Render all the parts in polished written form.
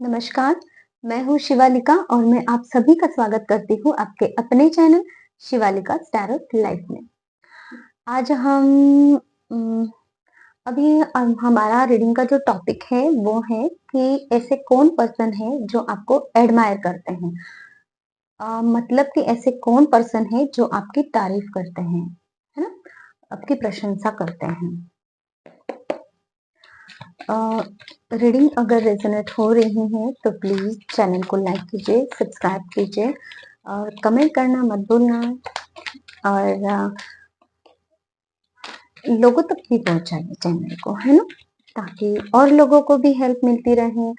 नमस्कार, मैं हूँ शिवालिका और मैं आप सभी का स्वागत करती हूँ आपके अपने चैनल शिवालिका टैरो लाइफ में। आज हम उम, हमारा रीडिंग का जो टॉपिक है वो है कि ऐसे कौन पर्सन है जो आपको एडमायर करते हैं। मतलब कि ऐसे कौन पर्सन है जो आपकी तारीफ करते हैं, है ना? आपकी प्रशंसा करते हैं। रीडिंग अगर रेजोनेट हो रही है तो प्लीज चैनल को लाइक कीजिए, सब्सक्राइब कीजिए और कमेंट करना मत भूलना और लोगों तक भी पहुंचाइए चैनल को, है ना? ताकि और लोगों को भी हेल्प मिलती रहे।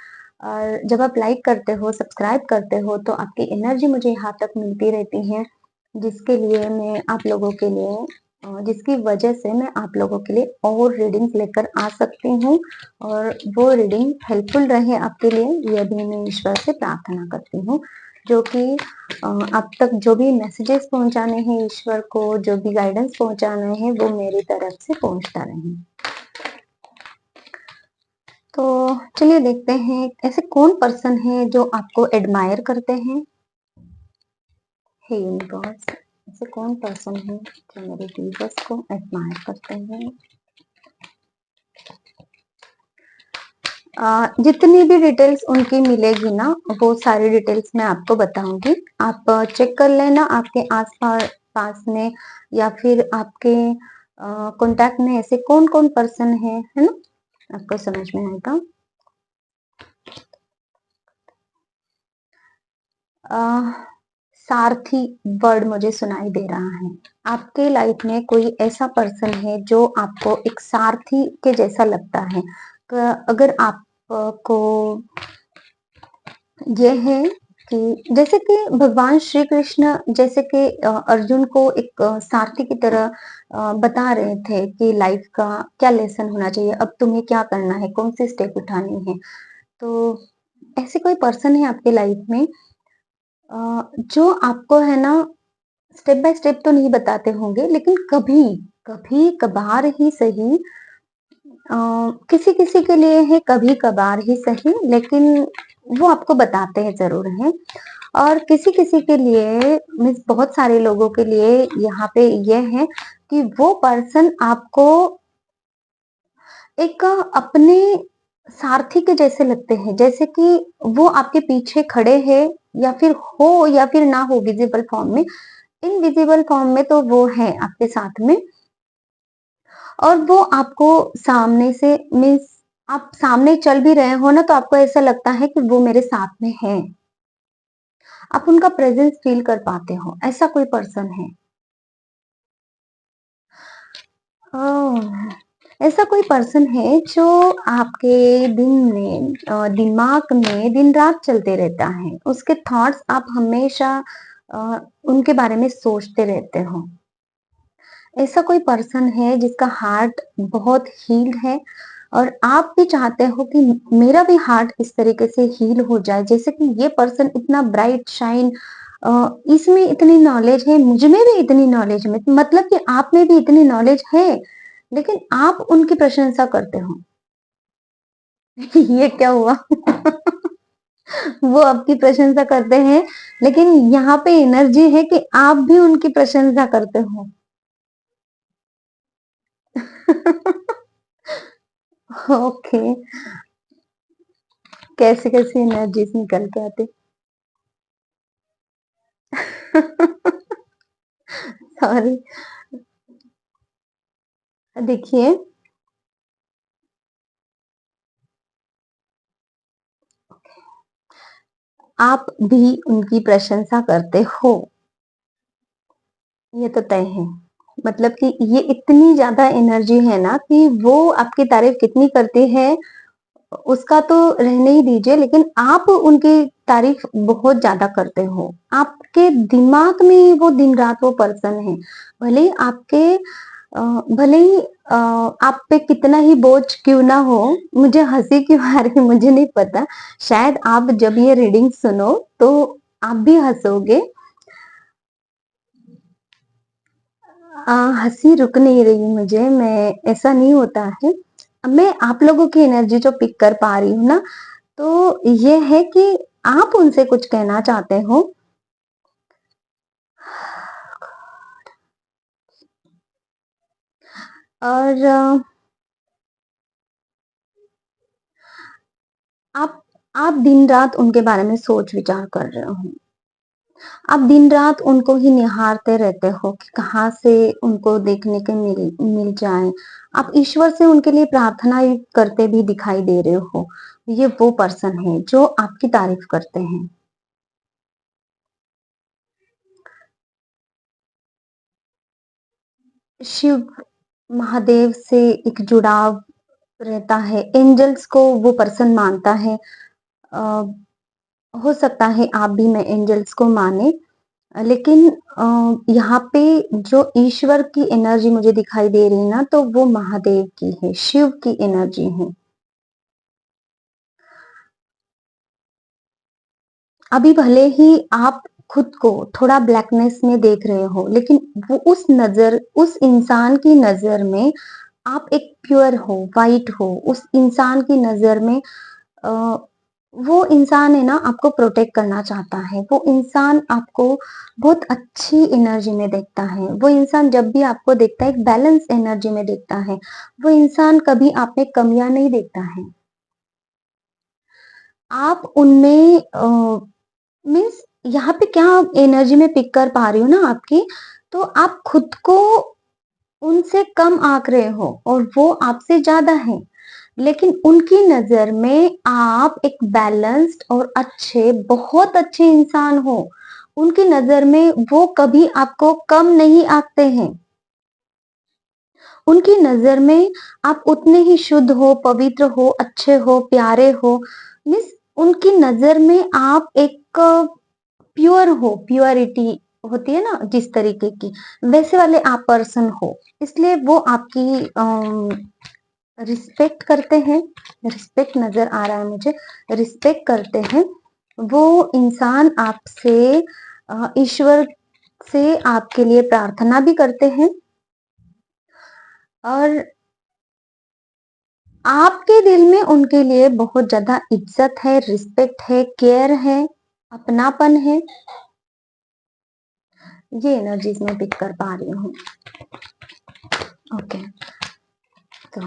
और जब आप लाइक करते हो, सब्सक्राइब करते हो तो आपकी एनर्जी मुझे यहाँ तक मिलती रहती है, जिसके लिए मैं आप लोगों के लिए जिसकी वजह से मैं आप लोगों के लिए और रीडिंग्स लेकर आ सकती हूँ और वो रीडिंग हेल्पफुल रहे आपके लिए, यह भी मैं ईश्वर से प्रार्थना करती हूँ। जो कि अब तक जो भी मैसेजेस पहुंचाने हैं ईश्वर को, जो भी गाइडेंस पहुंचाना है वो मेरी तरफ से पहुंचता रहे। तो चलिए देखते हैं ऐसे कौन पर्सन है जो आपको एडमायर करते हैं। हे यूनिवर्स, ऐसे कौन पर्सन है जो मेरे व्यूअर्स को एडमायर करते हैं। जितनी भी डिटेल्स उनकी मिलेगी ना, वो सारी डिटेल्स मैं आपको बताऊंगी। आप चेक कर लेना आपके आस पास में या फिर आपके कांटेक्ट में ऐसे कौन कौन पर्सन है ना, आपको समझ में आएगा। सारथी वर्ड मुझे सुनाई दे रहा है। आपके लाइफ में कोई ऐसा पर्सन है जो आपको एक सारथी के जैसा लगता है। अगर आपको ये है कि जैसे कि भगवान श्री कृष्ण जैसे कि अर्जुन को एक सारथी की तरह बता रहे थे कि लाइफ का क्या लेसन होना चाहिए, अब तुम्हें क्या करना है, कौन सी स्टेप उठानी है। तो ऐसे कोई पर्सन है आपके लाइफ में जो आपको है ना स्टेप बाय स्टेप तो नहीं बताते होंगे, लेकिन कभी कभी कभार ही सही, किसी किसी के लिए है कभी कभार ही सही, लेकिन वो आपको बताते हैं जरूर हैं। और किसी किसी के लिए मीन्स बहुत सारे लोगों के लिए यहाँ पे ये है कि वो पर्सन आपको एक अपने सारथी के जैसे लगते हैं, जैसे कि वो आपके पीछे खड़े हैं या फिर हो या फिर ना हो विजिबल फॉर्म में। इनविजिबल फॉर्म में तो वो है आपके साथ में और वो आपको सामने से मीन्स आप सामने चल भी रहे हो ना तो आपको ऐसा लगता है कि वो मेरे साथ में है, आप उनका प्रेजेंस फील कर पाते हो। ऐसा कोई पर्सन है। ऐसा कोई पर्सन है जो आपके दिन में दिमाग में दिन रात चलते रहता है, उसके थॉट्स आप हमेशा उनके बारे में सोचते रहते हो। ऐसा कोई पर्सन है जिसका हार्ट बहुत हील्ड है और आप भी चाहते हो कि मेरा भी हार्ट इस तरीके से हील हो जाए, जैसे कि ये पर्सन इतना ब्राइट शाइन, इसमें इतनी नॉलेज है, मुझ में भी इतनी नॉलेज में, मतलब कि आप में भी इतनी नॉलेज है, लेकिन आप उनकी प्रशंसा करते हो। ये क्या हुआ? वो आपकी प्रशंसा करते हैं, लेकिन यहाँ पे एनर्जी है कि आप भी उनकी प्रशंसा करते हो। ओके, कैसे कैसे एनर्जीज निकल के आते। सॉरी। देखिए, आप भी उनकी प्रशंसा करते हो, ये तो तय है। मतलब कि ये इतनी ज्यादा एनर्जी है ना कि वो आपकी तारीफ कितनी करती है उसका तो रहने ही दीजिए, लेकिन आप उनकी तारीफ बहुत ज्यादा करते हो। आपके दिमाग में वो दिन रात वो पर्सन है। भले ही आपके भले ही आप पे कितना ही बोझ क्यों ना हो, मुझे हंसी क्यों आ रही मुझे नहीं पता। शायद आप जब ये रीडिंग सुनो तो आप भी हंसोगे। हंसी रुक नहीं रही मुझे, मैं ऐसा नहीं होता है। मैं आप लोगों की एनर्जी जो पिक कर पा रही हूँ ना, तो ये है कि आप उनसे कुछ कहना चाहते हो और आप आप दिन-रात उनके बारे में सोच विचार कर रहे हो। आप दिन-रात उनको ही निहारते रहते हो कि कहाँ से उनको देखने के मिल मिल जाएँ। आप ईश्वर से उनके लिए प्रार्थना भी करते भी दिखाई दे रहे हो। ये वो पर्सन है जो आपकी तारीफ़ करते हैं। शिव महादेव से एक जुड़ाव रहता है, एंजल्स को वो पर्सन मानता है। अ, हो सकता है आप भी मैं एंजल्स को माने, लेकिन यहाँ पे जो ईश्वर की एनर्जी मुझे दिखाई दे रही है ना, तो वो महादेव की है, शिव की एनर्जी है। अभी भले ही आप खुद को थोड़ा ब्लैकनेस में देख रहे हो, लेकिन वो उस इंसान की नज़र में आप एक प्योर हो, व्हाइट हो। उस इंसान की नज़र में अ, वो इंसान है ना आपको प्रोटेक्ट करना चाहता है। वो इंसान आपको बहुत अच्छी एनर्जी में देखता है। वो इंसान जब भी आपको देखता है एक बैलेंस एनर्जी में देखता है। वो इंसान कभी आप में कमियाँ नहीं देखता है। आप उनमें मीन्स यहाँ पे क्या एनर्जी में पिक कर पा रही हूँ ना आपकी, तो आप खुद को उनसे कम आँक रहे हो और वो आपसे ज़्यादा हैं। लेकिन उनकी नज़र में आप एक बैलेंस्ड और अच्छे, बहुत अच्छे इंसान हो। उनकी नज़र में वो कभी आपको कम नहीं आँकते हैं। उनकी नज़र में आप उतने ही शुद्ध हो, पवित्र हो, अच्छे हो, प्यारे हो। मीन्स उनकी नज़र में आप एक प्योर हो, प्योरिटी होती है ना जिस तरीके की, वैसे वाले आप पर्सन हो। इसलिए वो आपकी रिस्पेक्ट करते हैं, रिस्पेक्ट नज़र आ रहा है मुझे, रिस्पेक्ट करते हैं। वो इंसान आपसे ईश्वर से आपके लिए प्रार्थना भी करते हैं और आपके दिल में उनके लिए बहुत ज़्यादा इज़्ज़त है, रिस्पेक्ट है, केयर है, अपनापन है। ये एनर्जीज़ मैं पिक कर पा रही हूँ। ओके, तो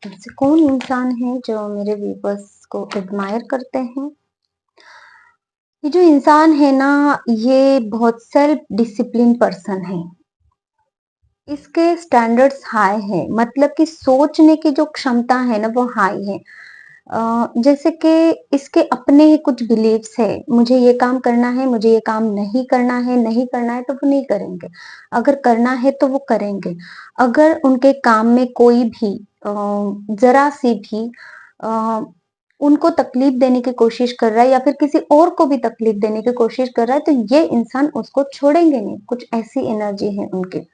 ऐसे कौन इंसान है जो मेरे व्यूअर्स को एडमायर करते हैं? ये जो इंसान है ना, ये बहुत सेल्फ डिसिप्लिन पर्सन है। इसके स्टैंडर्ड्स हाई है, मतलब कि सोचने की जो क्षमता है ना वो हाई है। जैसे कि इसके अपने ही कुछ बिलीव्स है, मुझे ये काम करना है, मुझे ये काम नहीं करना है, नहीं करना है तो वो नहीं करेंगे। अगर करना है तो वो करेंगे। अगर उनके काम में कोई भी जरा सी भी अ, उनको तकलीफ देने की कोशिश कर रहा है या फिर किसी और को भी तकलीफ देने की कोशिश कर रहा है, तो ये इंसान उसको छोड़ेंगे नहीं। कुछ ऐसी एनर्जी है उनकी,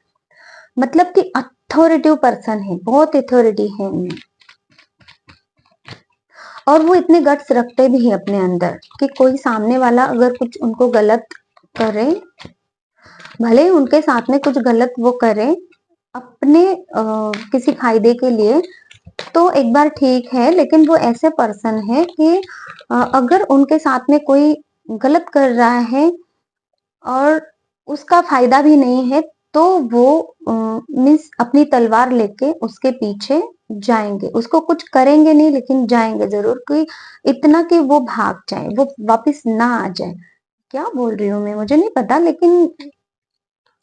मतलब कि अथॉरिटिव पर्सन है, बहुत अथॉरिटी है उनमें। और वो इतने गट्स रखते भी हैं अपने अंदर कि कोई सामने वाला अगर कुछ उनको गलत करे, भले ही उनके साथ में कुछ गलत वो करे अपने किसी फायदे के लिए, तो एक बार ठीक है, लेकिन वो ऐसे पर्सन है कि अगर उनके साथ में कोई गलत कर रहा है और उसका फायदा भी नहीं है, तो वो मीन्स अपनी तलवार लेके उसके पीछे जाएंगे। उसको कुछ करेंगे नहीं, लेकिन जाएंगे जरूर, कि इतना कि वो भाग जाए, वो वापस ना आ जाए। क्या बोल रही हूँ मैं मुझे नहीं पता, लेकिन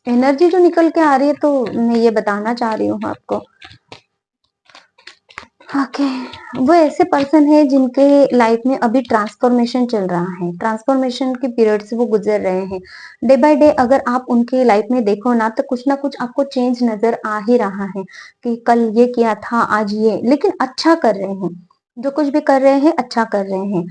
एनर्जी जो निकल के आ रही है तो मैं ये बताना चाह रही हूँ आपको। ओके, वो ऐसे पर्सन है जिनके लाइफ में अभी ट्रांसफॉर्मेशन चल रहा है, ट्रांसफॉर्मेशन के पीरियड से वो गुजर रहे हैं। डे बाय डे अगर आप उनके लाइफ में देखो ना कुछ आपको चेंज नजर आ ही रहा है कि कल ये किया था, आज ये, लेकिन अच्छा कर रहे हैं। जो कुछ भी कर रहे हैं अच्छा कर रहे हैं,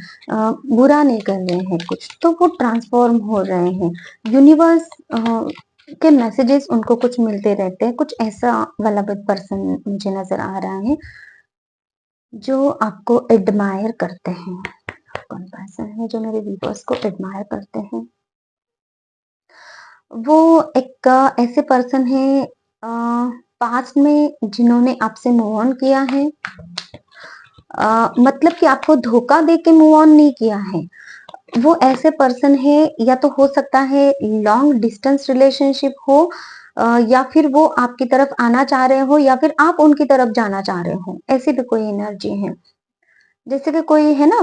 बुरा नहीं कर रहे हैं कुछ, तो वो ट्रांसफॉर्म हो रहे हैं। यूनिवर्स के मैसेजेस उनको कुछ मिलते रहते हैं, कुछ ऐसा वाला पर्सन मुझे नजर आ रहा है जो आपको एडमायर करते हैं। कौन पर्सन है जो मेरे व्यूअर्स को एडमायर करते हैं? वो एक ऐसे पर्सन है पास्ट में जिन्होंने आपसे मूव ऑन किया है, मतलब कि आपको धोखा दे के मूव ऑन नहीं किया है। वो ऐसे पर्सन है, या तो हो सकता है लॉन्ग डिस्टेंस रिलेशनशिप हो, या फिर वो आपकी तरफ आना चाह रहे हो, या फिर आप उनकी तरफ जाना चाह रहे हो, ऐसी भी कोई एनर्जी है। जैसे कि कोई है ना,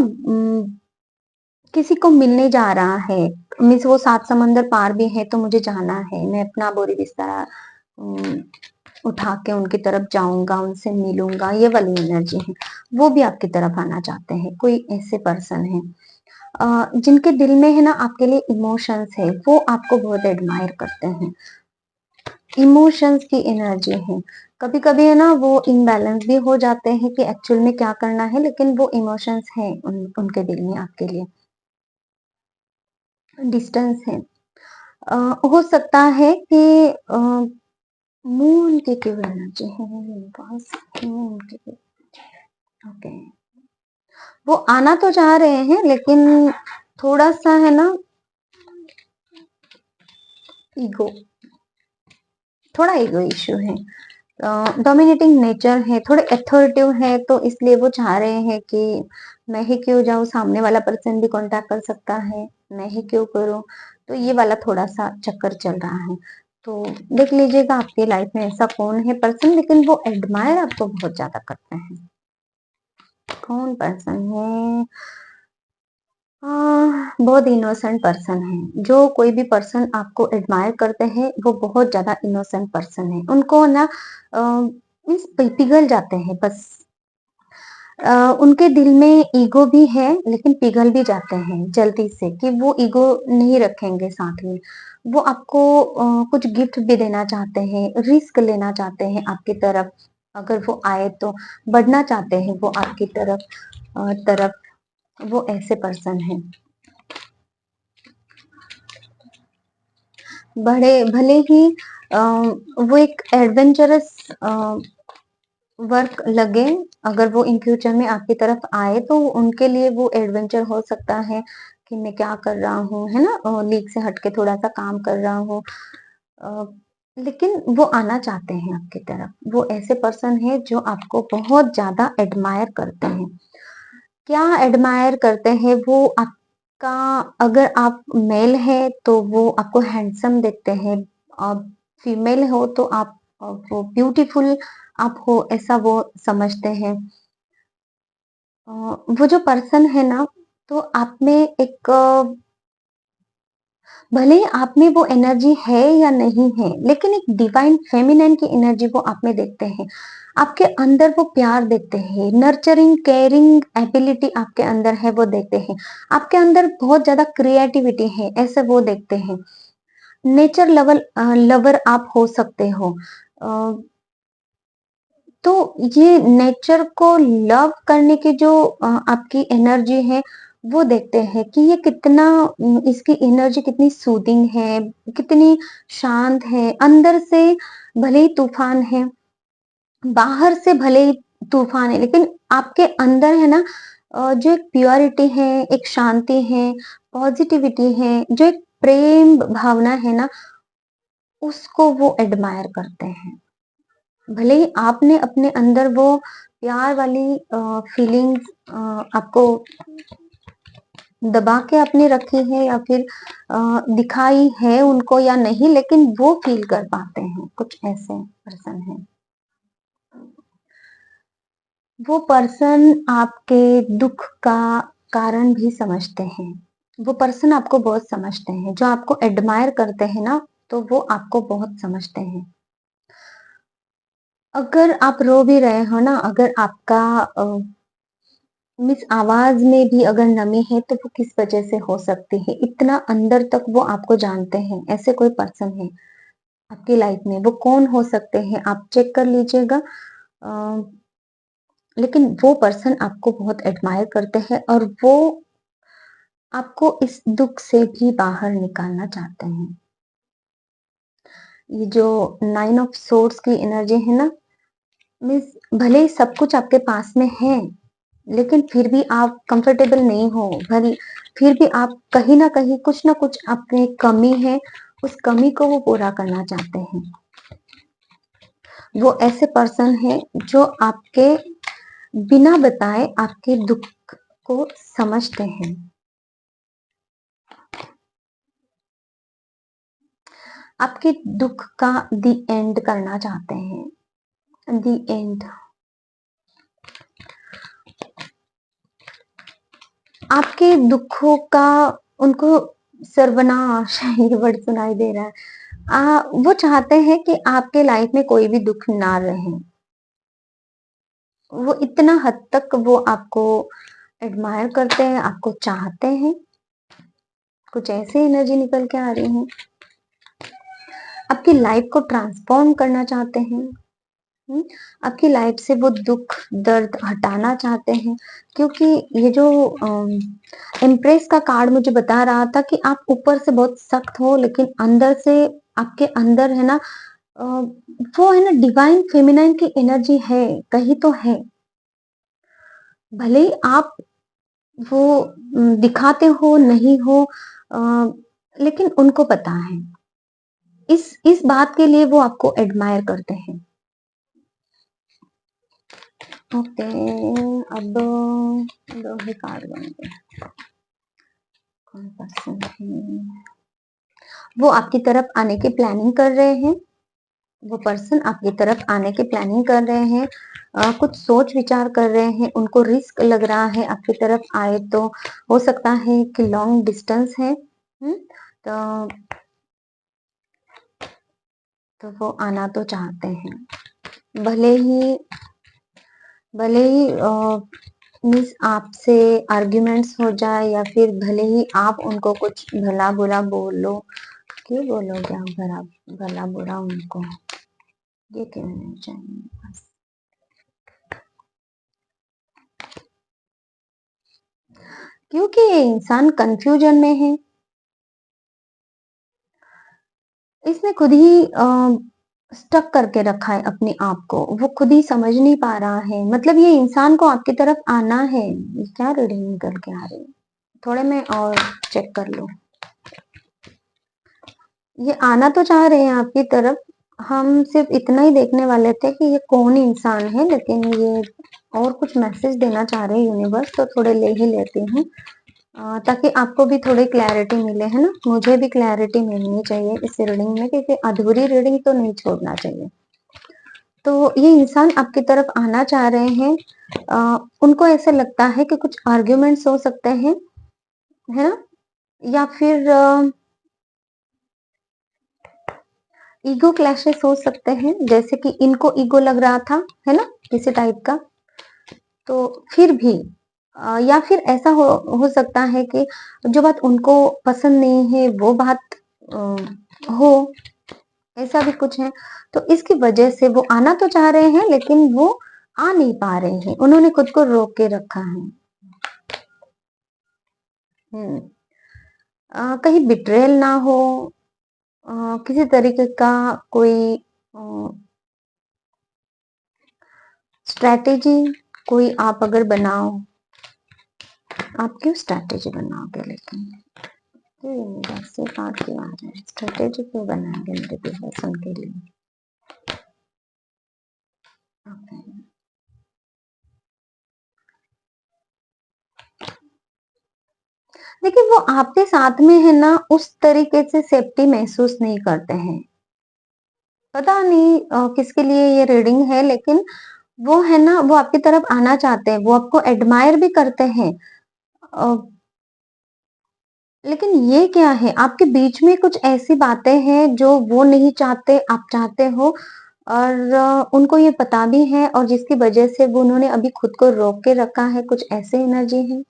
किसी को मिलने जा रहा है, मीन्स वो 7 समंदर पार भी है तो मुझे जाना है, मैं अपना बोरी बिस्तरा उठा के उनकी तरफ जाऊंगा, उनसे मिलूंगा, ये वाली एनर्जी है। वो भी आपकी तरफ आना चाहते हैं, कोई ऐसे पर्सन है जिनके दिल में है ना आपके लिए इमोशंस है, वो आपको बहुत एडमायर करते हैं। इमोशंस की एनर्जी है। कभी कभी है ना वो इनबैलेंस भी हो जाते हैं कि एक्चुअल में क्या करना है, लेकिन वो इमोशंस है उनके दिल में आपके लिए। डिस्टेंस है। हो सकता है कि मून की क्यों एनर्जी है पास, मून की। ओके, वो आना तो चाह रहे हैं, लेकिन थोड़ा सा है ना ईगो, थोड़ा ईगो इश्यू है। डोमिनेटिंग नेचर है, थोड़े अथॉरिटिव है, तो इसलिए वो चाह रहे हैं कि मैं ही क्यों जाऊं, सामने वाला पर्सन भी कांटेक्ट कर सकता है, मैं ही क्यों करूं। तो ये वाला थोड़ा सा चक्कर चल रहा है। तो देख लीजिएगा आपकी लाइफ में ऐसा कौन है पर्सन, लेकिन वो एडमायर आपको बहुत ज्यादा करते हैं। कौन पर्सन है? बहुत इनोसेंट पर्सन है। जो कोई भी पर्सन आपको एडमायर करते हैं वो बहुत ज्यादा इनोसेंट पर्सन है। उनको ना मीन्स पिघल जाते हैं बस। उनके दिल में ईगो भी है, लेकिन पिघल भी जाते हैं जल्दी से, कि वो ईगो नहीं रखेंगे साथ में। वो आपको कुछ गिफ्ट भी देना चाहते हैं, रिस्क लेना चाहते हैं आपकी तरफ, अगर वो आए तो बढ़ना चाहते हैं वो आपकी तरफ। वो ऐसे पर्सन है। बड़े भले ही वो एक एडवेंचरस वर्क लगे, अगर वो इन फ्यूचर में आपकी तरफ आए तो उनके लिए वो एडवेंचर हो सकता है कि मैं क्या कर रहा हूँ, है ना, लीग से हटके थोड़ा सा काम कर रहा हूँ। अ, लेकिन वो आना चाहते हैं आपकी तरफ। वो ऐसे पर्सन है जो आपको बहुत ज्यादा एडमायर करते हैं। क्या एडमायर करते हैं वो आपका? अगर आप मेल है तो वो आपको हैंडसम देखते हैं, आप फीमेल हो तो आप वो ब्यूटीफुल आप हो, ऐसा वो समझते हैं। वो जो पर्सन है ना, तो आप में एक भले ही आप में वो एनर्जी है या नहीं है, लेकिन एक डिवाइन फेमिनिन की एनर्जी वो आप में देखते हैं। आपके अंदर वो प्यार देखते हैं, नर्चरिंग केयरिंग एबिलिटी आपके अंदर है वो देखते हैं। आपके अंदर बहुत ज्यादा क्रिएटिविटी है, ऐसे वो देखते हैं। नेचर लवर आप हो सकते हो। अ, तो ये नेचर को लव करने की जो आपकी एनर्जी है, वो देखते हैं कि ये कितना इसकी एनर्जी कितनी सूदिंग है, कितनी शांत है। अंदर से भले ही तूफान है, बाहर से भले ही तूफान है, लेकिन आपके अंदर है ना जो एक प्योरिटी है, एक शांति है, पॉजिटिविटी है, जो एक प्रेम भावना है ना, उसको वो एडमायर करते हैं। भले ही आपने अपने अंदर वो प्यार वाली फीलिंग्स आपको दबा के अपने रखी है, या फिर दिखाई है उनको या नहीं, लेकिन वो फील कर पाते हैं। कुछ ऐसे पर्सन है। वो पर्सन आपके दुख का कारण भी समझते हैं। वो पर्सन आपको बहुत समझते हैं। जो आपको एडमायर करते हैं ना, तो वो आपको बहुत समझते हैं। अगर आप रो भी रहे हो ना, अगर आपका मिस आवाज में भी अगर नमी है, तो वो किस वजह से हो सकती है, इतना अंदर तक वो आपको जानते हैं। ऐसे कोई पर्सन है आपकी लाइफ में, वो कौन हो सकते हैं आप चेक कर लीजिएगा। लेकिन वो पर्सन आपको बहुत एडमायर करते हैं, और वो आपको इस दुख से भी बाहर निकालना चाहते हैं। ये जो 9 ऑफ सोर्ड्स की एनर्जी है ना, मीन्स भले ही सब कुछ आपके पास में है, लेकिन फिर भी आप कंफर्टेबल नहीं हो। भले फिर भी आप कहीं ना कहीं कुछ ना कुछ अपनी कमी है, उस कमी को वो पूरा करना चाहते हैं। वो ऐसे पर्सन है जो आपके बिना बताए आपके दुख को समझते हैं। आपके दुख का दी एंड करना चाहते हैं। दी एंड। आपके दुखों का उनको सर्वनाश ये वर्ड सुनाई दे रहा है। वो चाहते हैं कि आपके लाइफ में कोई भी दुख ना रहे। वो इतना हद तक वो आपको एडमायर करते हैं, आपको चाहते हैं। कुछ ऐसी एनर्जी निकल के आ रही है। आपकी लाइफ को ट्रांसफॉर्म करना चाहते हैं। आपकी लाइफ से वो दुख दर्द हटाना चाहते हैं, क्योंकि ये जो इम्प्रेस का कार्ड मुझे बता रहा था कि आप ऊपर से बहुत सख्त हो, लेकिन अंदर से आपके अंदर है ना, वो है ना डिवाइन फेमिनाइन की एनर्जी है, कहीं तो है। भले ही आप वो दिखाते हो नहीं हो, लेकिन उनको पता है। इस बात के लिए वो आपको एडमायर करते हैं। ओके, अब दो ही कार्ड बनेंगे। कौन पर्सन है? वो आपकी तरफ आने की प्लानिंग कर रहे हैं। वो पर्सन आपकी तरफ आने की प्लानिंग कर रहे हैं। कुछ सोच विचार कर रहे हैं। उनको रिस्क लग रहा है आपकी तरफ आए तो। हो सकता है कि लॉन्ग डिस्टेंस है। तो वो आना तो चाहते हैं। भले ही मीन्स आपसे आर्ग्यूमेंट्स हो जाए, या फिर भले ही आप उनको कुछ भला बुरा बोलो। क्यों बोलोगे आप भला भला बुरा उनको? ये क्यों नहीं चाहिए बस। क्योंकि ये इंसान कंफ्यूजन में है। इसने खुद ही स्टक करके रखा है अपने आप को। वो खुद ही समझ नहीं पा रहा है। मतलब ये इंसान को आपकी तरफ आना है। ये क्या रीडिंग निकल के आ रही है? थोड़े मैं और चेक कर लूं। ये आना तो चाह रहे हैं आपकी तरफ। हम सिर्फ इतना ही देखने वाले थे कि ये कौन इंसान है, लेकिन ये और कुछ मैसेज देना चाह रहे हैं यूनिवर्स, तो थोड़े ले ही लेती हूँ, ताकि आपको भी थोड़ी क्लैरिटी मिले, है ना। मुझे भी क्लैरिटी मिलनी चाहिए इस रीडिंग में, क्योंकि अधूरी रीडिंग तो नहीं छोड़ना चाहिए। तो ये इंसान आपकी तरफ आना चाह रहे हैं। उनको ऐसा लगता है कि कुछ आर्ग्यूमेंट्स हो सकते हैं, है ना, या फिर ईगो क्लैशेस हो सकते हैं। जैसे कि इनको ईगो लग रहा था, है ना, किसी टाइप का। तो फिर भी या फिर ऐसा हो सकता है कि जो बात उनको पसंद नहीं है वो बात हो, ऐसा भी कुछ है। तो इसकी वजह से वो आना तो चाह रहे हैं, लेकिन वो आ नहीं पा रहे हैं। उन्होंने खुद को रोक के रखा है। कहीं बिट्रेल ना हो, किसी तरीके का कोई स्ट्रैटेजी कोई आप अगर बनाओ। आप क्यों स्ट्रैटेजी बनाओगे? लेकिन से कार्ड क्यों आ रहे हैं? स्ट्रैटेजी क्यों बनाएंगे मेरे पर्सन के लिए? okay. देखिए, वो आपके साथ में है ना, उस तरीके से सेफ्टी महसूस नहीं करते हैं। पता नहीं किसके लिए ये रीडिंग है, लेकिन वो है ना, वो आपकी तरफ आना चाहते हैं। वो आपको एडमायर भी करते हैं। लेकिन ये क्या है, आपके बीच में कुछ ऐसी बातें हैं जो वो नहीं चाहते, आप चाहते हो। और उनको ये पता भी है, और जिसकी वजह से वो उन्होंने अभी खुद को रोक के रखा है। कुछ ऐसे एनर्जी है,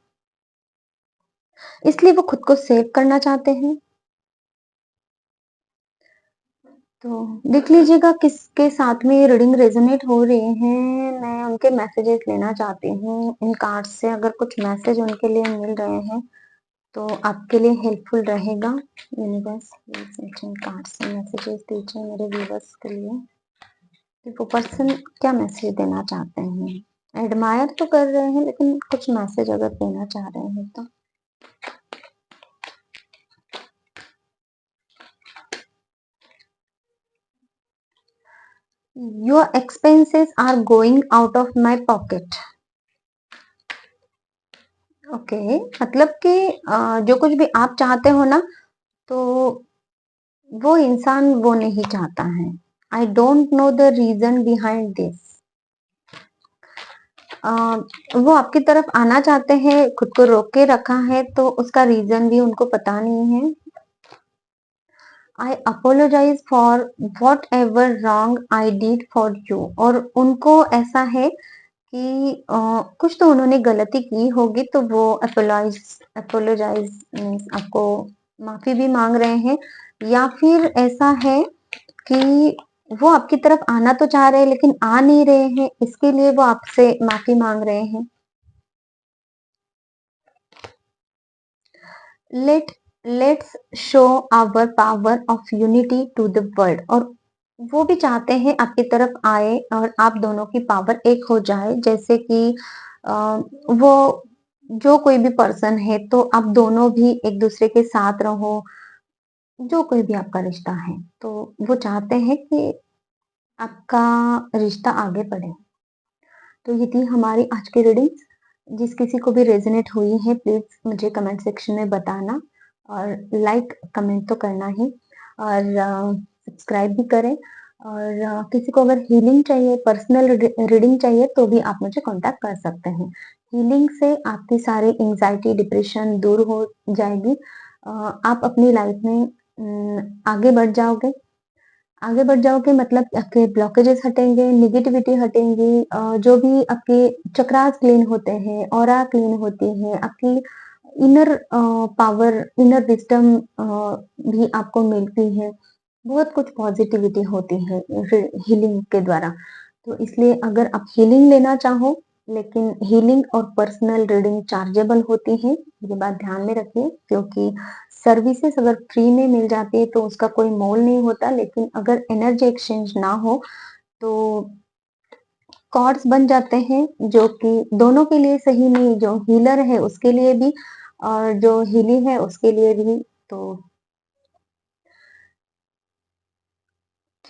इसलिए वो खुद को सेव करना चाहते हैं। तो देख लीजिएगा किसके साथ में ये रीडिंग रेजोनेट हो रही है। मैं उनके मैसेजेस लेना चाहती हूँ इन कार्ड्स से। अगर कुछ मैसेज उनके लिए मिल रहे हैं तो आपके लिए हेल्पफुल रहेगा। यूनिवर्स प्लीज कार्ड्स से मैसेजेस दीजिए मेरे व्यूवर्स के लिए कि वो पर्सन क्या मैसेज देना चाहते हैं। एडमायर तो कर रहे हैं, लेकिन कुछ मैसेज अगर देना चाह रहे हैं तो। Your expenses are going out of my pocket. Okay, मतलब कि जो कुछ भी आप चाहते हो ना, तो वो इंसान वो नहीं चाहता है। I don't know the reason behind this. अ, वो आपकी तरफ आना चाहते हैं, खुद को रोक के रखा है, तो उसका रीज़न भी उनको पता नहीं है। I apologise for whatever wrong I did for you, और उनको ऐसा है कि कुछ तो उन्होंने गलती की होगी, तो वो अपोलोजाइज़ मीन्स आपको माफ़ी भी माँग रहे हैं, या फिर ऐसा है कि वो आपकी तरफ आना तो चाह रहे हैं लेकिन आ नहीं रहे हैं, इसके लिए वो आपसे माफ़ी माँग रहे हैं। Let let's show our power of unity to the world, और वो भी चाहते हैं आपकी तरफ आए और आप दोनों की पावर एक हो जाए, जैसे कि अ, वो जो कोई भी पर्सन है तो आप दोनों भी एक दूसरे के साथ रहो, जो कोई भी आपका रिश्ता है, तो वो चाहते हैं कि आपका रिश्ता आगे बढ़े। तो ये थी हमारी आज की रीडिंग्स। जिस किसी को भी रेज़ोनेट हुई है, प्लीज़ मुझे कमेंट सेक्शन में बताना, और लाइक कमेंट तो करना ही, और सब्सक्राइब भी करें, और किसी को अगर हीलिंग चाहिए, पर्सनल रीडिंग चाहिए, तो भी आप मुझे कॉन्टैक्ट कर सकते हैं। हीलिंग से आपकी सारी एंग्ज़ायटी, डिप्रेशन दूर हो जाएगी। आप अपनी लाइफ़ में आगे बढ़ जाओगे। आगे बढ़ जाओगे मतलब आपके ब्लॉकेजेस हटेंगे, नेगेटिविटी हटेंगी, जो भी आपके चक्रास क्लीन होते हैं, ऑरा क्लीन होती है, आपकी इनर पावर, इनर विज़डम भी आपको मिलती है। बहुत कुछ पॉज़िटिविटी होती है हीलिंग के द्वारा। तो इसलिए अगर आप हीलिंग लेना चाहो, लेकिन हीलिंग और पर्सनल रीडिंग चार्जेबल होती है, ये बात ध्यान में रखिए, क्योंकि सर्विसेज़ अगर फ्री में मिल जाती है तो उसका कोई मोल नहीं होता, लेकिन अगर एनर्जी एक्सचेंज ना हो, तो कॉर्ड्स बन जाते हैं, जो कि दोनों के लिए सही नहीं, जो हीलर है उसके लिए भी और जो हीली है उसके लिए भी। तो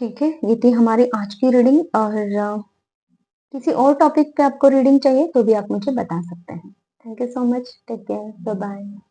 ठीक है, ये थी हमारी आज की रीडिंग, और किसी और टॉपिक पे आपको रीडिंग चाहिए तो भी आप मुझे बता सकते हैं। Thank you so much, take care, bye bye.